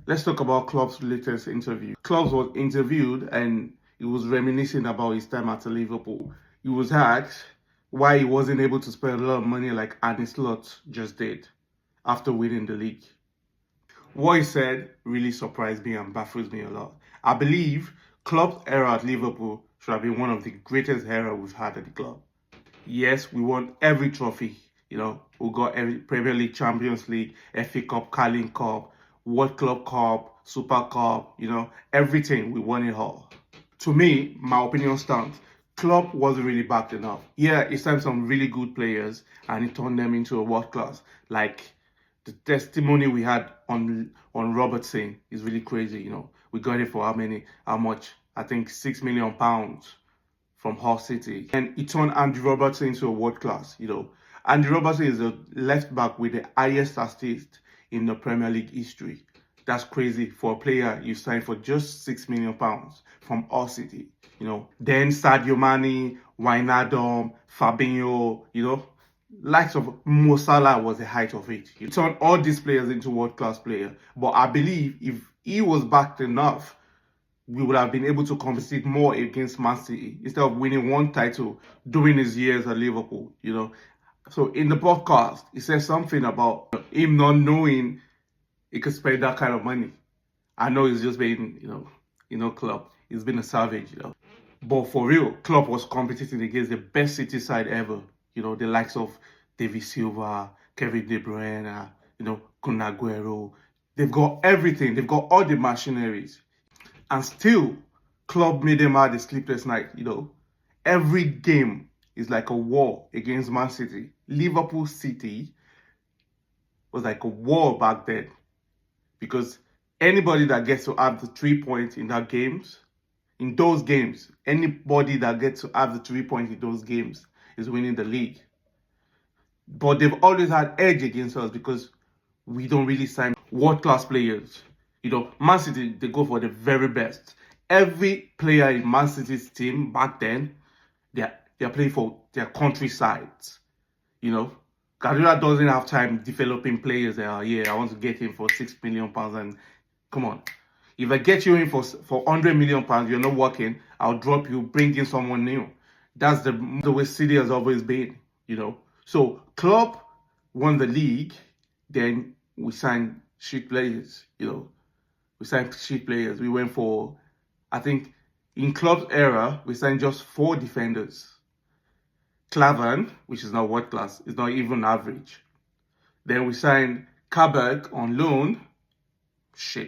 Let's talk about Klopp's latest interview. Klopp was interviewed and he was reminiscing about his time at Liverpool. He was asked why he wasn't able to spend a lot of money like Arne Slot just did after winning the league. What he said really surprised me and baffles me a lot. I believe Klopp's era at Liverpool should have been one of the greatest era we've had at the club. Yes, we won every trophy. We got every Premier League, Champions League, FA Cup, Carling Cup, World Club Cup, Super Cup, everything. We won it all. To me, my opinion stands. Klopp wasn't really backed enough. Yeah, he signed some really good players and he turned them into a world class. Like the testimony we had on Robertson is really crazy. We got it for how much? I think £6 million from Hull City. And he turned Andy Robertson into a world class. Andy Robertson is the left back with the highest assist in the Premier League history. That's crazy for a player you signed for just £6 million from Hull City. Then Sadio Mane, Wijnaldum, Fabinho, likes of Mo Salah was the height of it. He turned all these players into world-class players. But I believe if he was backed enough, we would have been able to compete more against Man City instead of winning one title during his years at Liverpool, So in the podcast, he said something about him not knowing he could spend that kind of money. I know he's just been, Klopp. He's been a savage, But for real, Klopp was competing against the best City side ever. The likes of David Silva, Kevin De Bruyne, Kun Aguero. They've got everything. They've got all the machineries. And still, Klopp made them have a sleepless night, Every game is like a war against Man City. Liverpool City was like a war back then. Because anybody that gets to have the 3 points in those games, anybody that gets to have the 3 points in those games is winning the league. But they've always had edge against us because we don't really sign world-class players. Man City, they go for the very best. Every player in Man City's team back then, they're playing for their country sides. Guardiola doesn't have time developing players. I want to get him for £6 million and come on. If I get you in for £100 million, you're not working, I'll drop you, bring in someone new. That's the way City has always been, So Klopp won the league, then we signed shit players, We signed shit players. We went for, I think, in Klopp's era, we signed just 4 defenders. Klavan, which is not world class, is not even average. Then we signed Kabak on loan. Shit.